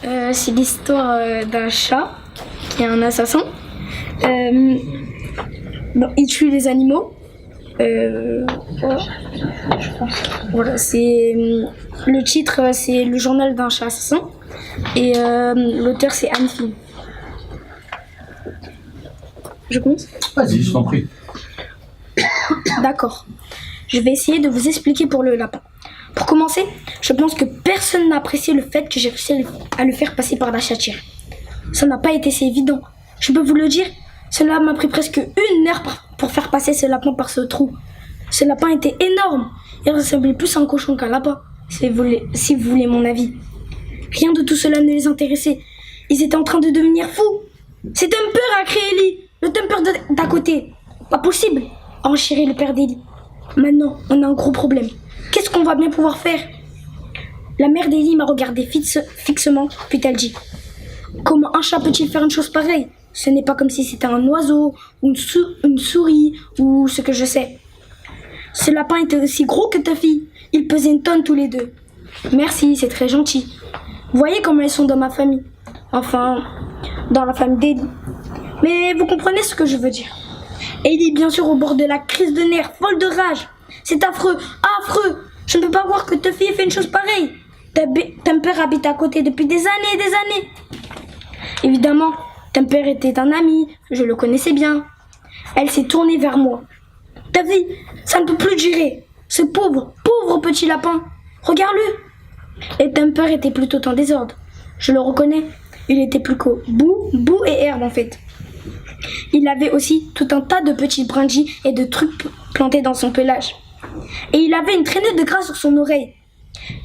C'est l'histoire d'un chat qui est un assassin. Il tue les animaux. Voilà, c'est le titre, c'est Le journal d'un chat assassin. Et l'auteur, c'est Anne Flynn. Je commence ? Vas-y, je t'en prie. D'accord. Je vais essayer de vous expliquer pour le lapin. Pour commencer, je pense que personne n'a apprécié le fait que j'ai réussi à le faire passer par la chatière. Ça n'a pas été si évident. Je peux vous le dire, cela m'a pris presque 1 heure pour faire passer ce lapin par ce trou. Ce lapin était énorme. Il ressemblait plus à un cochon qu'un lapin, si vous voulez mon avis. Rien de tout cela ne les intéressait. Ils étaient en train de devenir fous. C'est Thumper, a crié Ellie, le Thumper d'à côté. Pas possible, a enchéri le père d'Ellie. Maintenant, on a un gros problème. Qu'est-ce qu'on va bien pouvoir faire ? La mère d'Ellie m'a regardé fixement, puis elle dit : comment un chat peut-il faire une chose pareille ? Ce n'est pas comme si c'était un oiseau, ou une souris, ou ce que je sais. Ce lapin était aussi gros que ta fille. Ils pesaient 1 tonne tous les deux. Merci, c'est très gentil. Vous voyez comment ils sont dans ma famille. Enfin, dans la famille d'Ellie. Mais vous comprenez ce que je veux dire. Ellie, bien sûr, au bord de la crise de nerfs, folle de rage. C'est affreux, affreux. Je ne peux pas voir que ta fille ait fait une chose pareille. Thumper habite à côté depuis des années et des années. Évidemment, Thumper était un ami, je le connaissais bien. Elle s'est tournée vers moi. Ta fille, ça ne peut plus durer. Ce pauvre petit lapin. Regarde-le. Et Thumper était plutôt en désordre. Je le reconnais. Il était plus qu'au boue et herbe en fait. Il avait aussi tout un tas de petits brindilles et de trucs plantés dans son pelage. Et il avait une traînée de gras sur son oreille.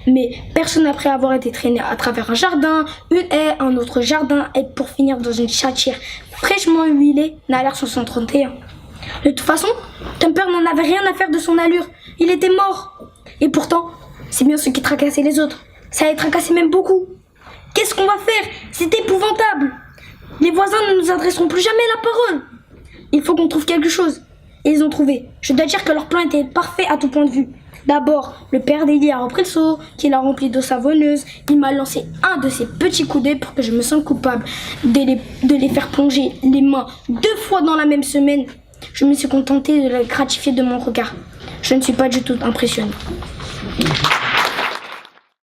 Mais personne après avoir été traîné à travers un jardin, une haie, un autre jardin et pour finir dans une chatière fraîchement huilée n'a l'air 631. De toute façon, Thumper n'en avait rien à faire de son allure. Il était mort. Et pourtant, c'est bien ce qui tracassait les autres. Ça les tracassait même beaucoup. Qu'est-ce qu'on va faire ? C'est épouvantable. Les voisins ne nous adresseront plus jamais la parole. Il faut qu'on trouve quelque chose. Et ils ont trouvé. Je dois dire que leur plan était parfait à tout point de vue. D'abord, le père d'Ellie a repris le seau, qu'il a rempli d'eau savonneuse. Il m'a lancé un de ces petits coups d'œil pour que je me sente coupable de les faire plonger les mains 2 fois dans la même semaine. Je me suis contentée de le gratifier de mon regard. Je ne suis pas du tout impressionnée.